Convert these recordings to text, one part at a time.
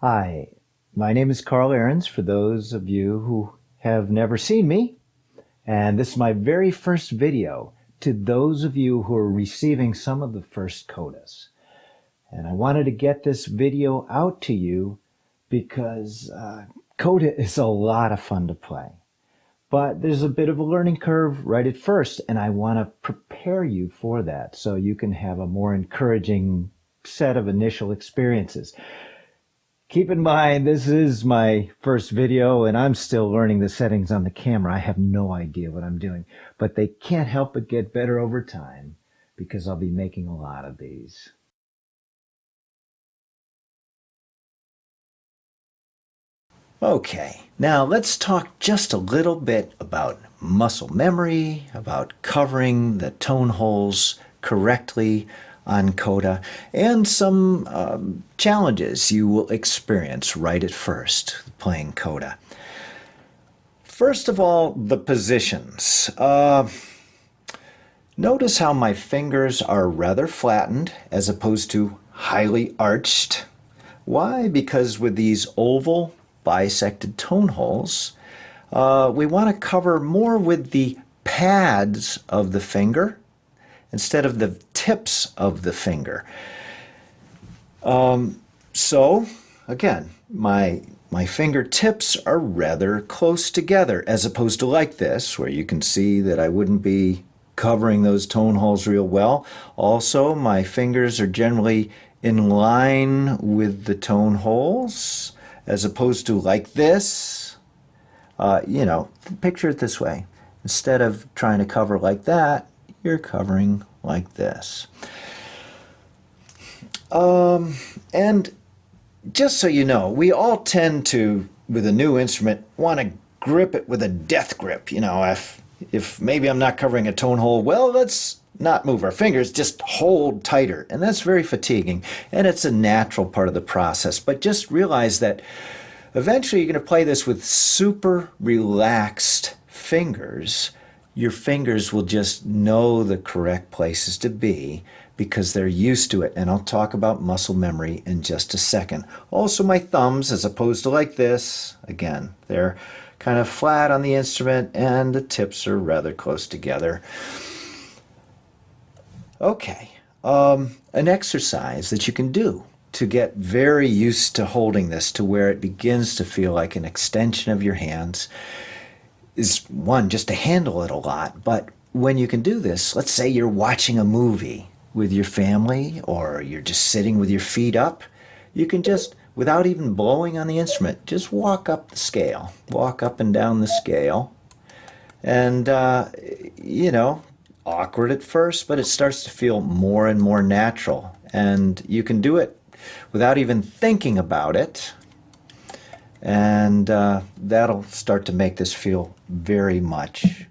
Hi, my name is Carl Ahrens, for those of you who have never seen me, and this is my very first video to those of you who are receiving some of the first codas. And I wanted to get this video out to you because coda is a lot of fun to play. But there's a bit of a learning curve right at first, and I want to prepare you for that so you can have a more encouraging set of initial experiences. Keep in mind, this is my first video and I'm still learning the settings on the camera. I have no idea what I'm doing, but they can't help but get better over time because I'll be making a lot of these. Okay, now let's talk just a little bit about muscle memory, about covering the tone holes correctly on coda, and some challenges you will experience right at first playing coda. First of all, the positions. Notice how my fingers are rather flattened as opposed to highly arched. Why? Because with these oval bisected tone holes, we want to cover more with the pads of the finger instead of the tips of the finger. So, again, my fingertips are rather close together as opposed to like this, where you can see that I wouldn't be covering those tone holes real well. Also, my fingers are generally in line with the tone holes as opposed to like this. Picture it this way. Instead of trying to cover like that, you're covering like this. And just so you know, we all tend to, with a new instrument, want to grip it with a death grip. If maybe I'm not covering a tone hole, well, let's not move our fingers, just hold tighter. And that's very fatiguing, and it's a natural part of the process. But just realize that eventually you're going to play this with super relaxed fingers. Your fingers will just know the correct places to be because they're used to it. And I'll talk about muscle memory in just a second. Also, my thumbs, as opposed to like this, again, they're kind of flat on the instrument and the tips are rather close together. Okay, an exercise that you can do to get very used to holding this to where it begins to feel like an extension of your hands is, one, just to handle it a lot. But when you can do this, let's say you're watching a movie with your family or you're just sitting with your feet up, you can just, without even blowing on the instrument, just walk up the scale, walk up and down the scale. And, awkward at first, but it starts to feel more and more natural. And you can do it without even thinking about it. And that'll start to make this feel very much,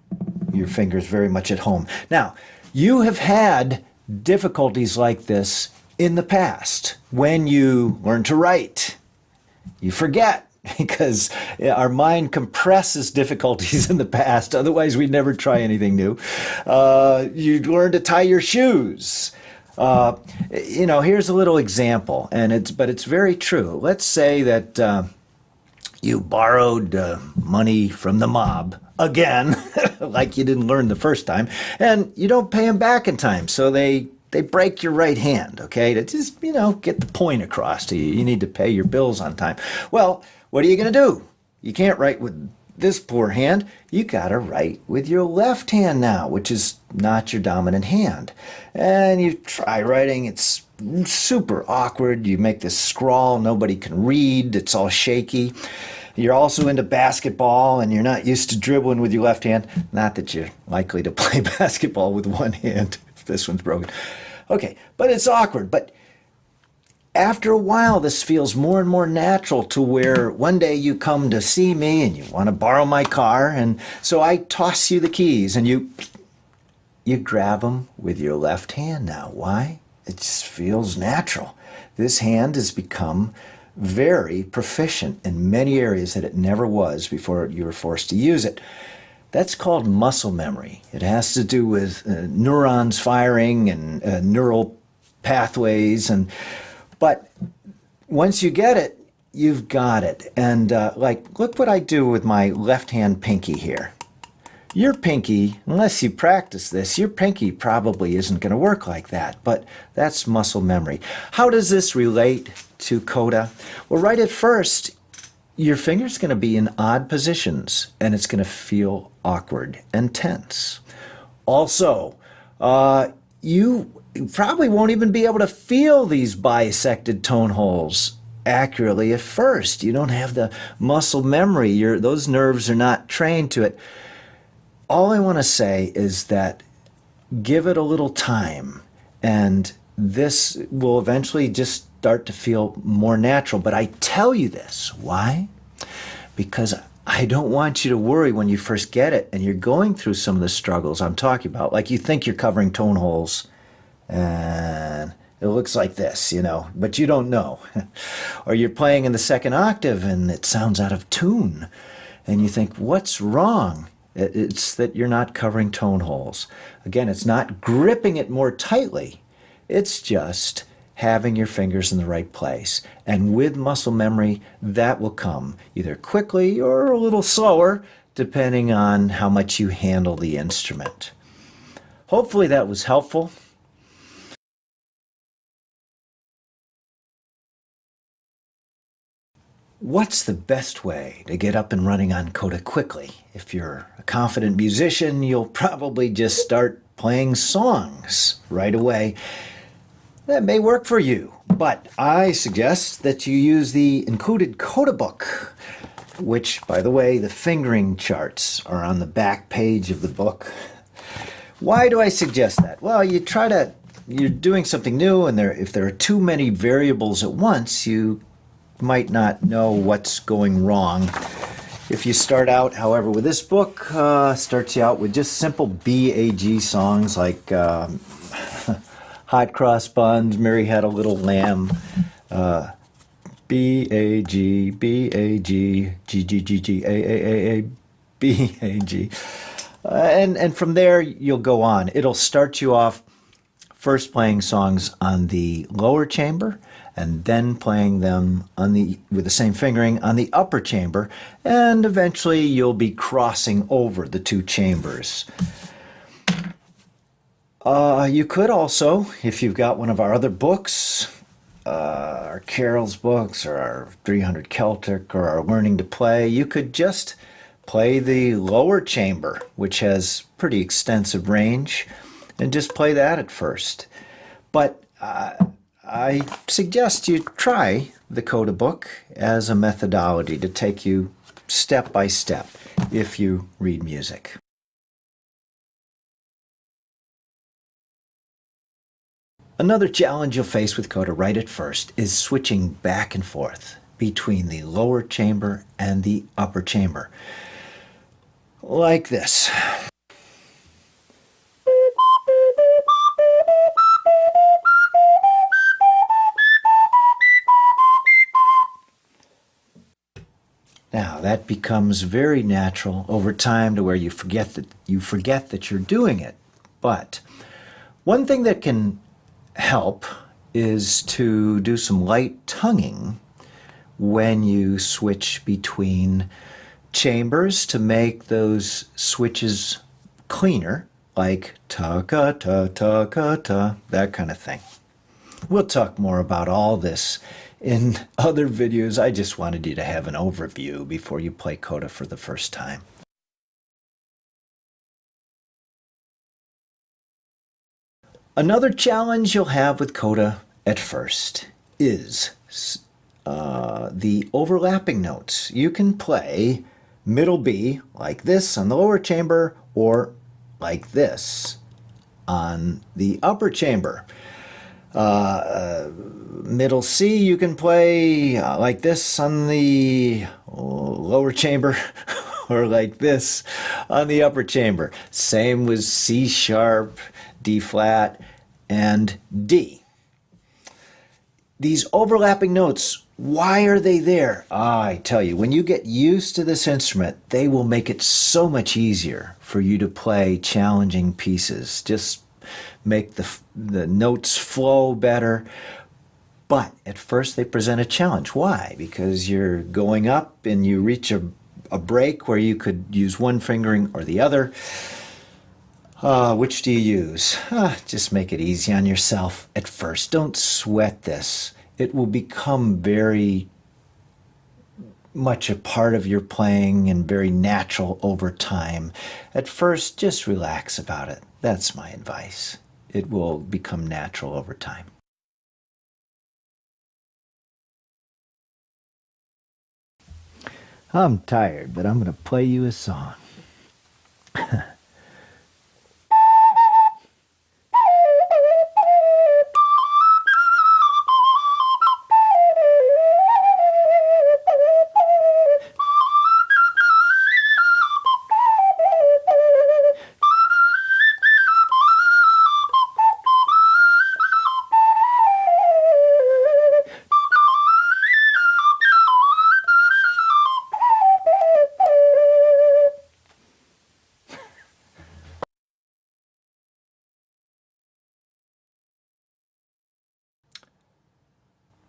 your fingers very much at home. Now, you have had difficulties like this in the past. When you learn to write, you forget because our mind compresses difficulties in the past. Otherwise, we'd never try anything new. You learn to tie your shoes. Here's a little example, but it's very true. Let's say that you borrowed money from the mob again, like you didn't learn the first time, and you don't pay them back in time, so they break your right hand, okay, to just, get the point across to you. You need to pay your bills on time. Well, what are you going to do? You can't write with this poor hand. You got to write with your left hand now, which is not your dominant hand. And you try writing, it's super awkward. You make this scrawl nobody can read. It's all shaky. You're also into basketball and you're not used to dribbling with your left hand. Not that you're likely to play basketball with one hand if this one's broken. Okay, but it's awkward. But after a while, this feels more and more natural to where one day you come to see me and you want to borrow my car. And so I toss you the keys and you grab them with your left hand now. Why? It just feels natural. This hand has become very proficient in many areas that it never was before you were forced to use it. That's called muscle memory. It has to do with neurons firing and neural pathways. But once you get it, you've got it. And like, look what I do with my left hand pinky here. Your pinky, unless you practice this, your pinky probably isn't going to work like that, but that's muscle memory. How does this relate to Coda? Well, right at first, your finger's going to be in odd positions, and it's going to feel awkward and tense. Also, you probably won't even be able to feel these bisected tone holes accurately at first. You don't have the muscle memory. Those nerves are not trained to it. All I want to say is that give it a little time, and this will eventually just start to feel more natural. But I tell you this. Why? Because I don't want you to worry when you first get it and you're going through some of the struggles I'm talking about. Like you think you're covering tone holes, and it looks like this, but you don't know. Or you're playing in the second octave and it sounds out of tune, and you think, what's wrong? It's that you're not covering tone holes. Again, it's not gripping it more tightly. It's just having your fingers in the right place. And with muscle memory, that will come either quickly or a little slower, depending on how much you handle the instrument. Hopefully that was helpful. What's the best way to get up and running on Coda quickly? If you're a confident musician, you'll probably just start playing songs right away. That may work for you, but I suggest that you use the included Coda book, which, by the way, the fingering charts are on the back page of the book. Why do I suggest that? Well, you're doing something new, and if there are too many variables at once, you might not know what's going wrong. If you start out, however, with this book, starts you out with just simple BAG songs like Hot Cross Buns, Mary Had a Little Lamb, B-A-G, B-A-G, G-G-G-G, A-A-A-A, B-A-G. And from there, you'll go on. It'll start you off first playing songs on the lower chamber, and then playing them with the same fingering on the upper chamber, and eventually you'll be crossing over the two chambers. You could also, if you've got one of our other books, our Carol's books, or our 300 Celtic, or our Learning to Play, you could just play the lower chamber, which has pretty extensive range, and just play that at first. But I suggest you try the Coda book as a methodology to take you step by step if you read music. Another challenge you'll face with Coda right at first is switching back and forth between the lower chamber and the upper chamber. Like this. Now that becomes very natural over time to where you forget that you're doing it. But one thing that can help is to do some light tonguing when you switch between chambers to make those switches cleaner, like ta-ka-ta-ta-ka-ta, that kind of thing. We'll talk more about all this in other videos. I just wanted you to have an overview before you play Coda for the first time. Another challenge you'll have with Coda at first is the overlapping notes. You can play middle B like this on the lower chamber, or like this on the upper chamber. Middle C you can play like this on the lower chamber, or like this on the upper chamber. Same with C sharp, D flat, and D. These overlapping notes, why are they there? I tell you, when you get used to this instrument, they will make it so much easier for you to play challenging pieces. Just make the notes flow better. But at first they present a challenge. Why? Because you're going up and you reach a break where you could use one fingering or the other. Which do you use? Just make it easy on yourself at first. Don't sweat this. It will become very much a part of your playing and very natural over time. At first, just relax about it. That's my advice. It will become natural over time. I'm tired, but I'm going to play you a song.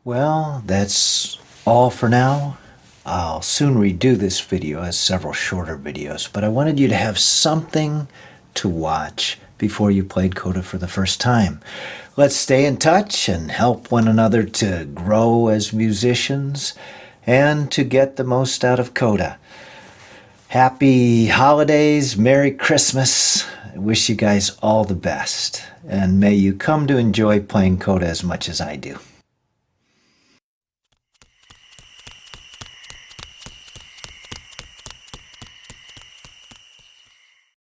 Well, that's all for now. I'll soon redo this video as several shorter videos, but I wanted you to have something to watch before you played Coda for the first time. Let's stay in touch and help one another to grow as musicians and to get the most out of Coda. Happy holidays, Merry Christmas. I wish you guys all the best, and may you come to enjoy playing Coda as much as I do.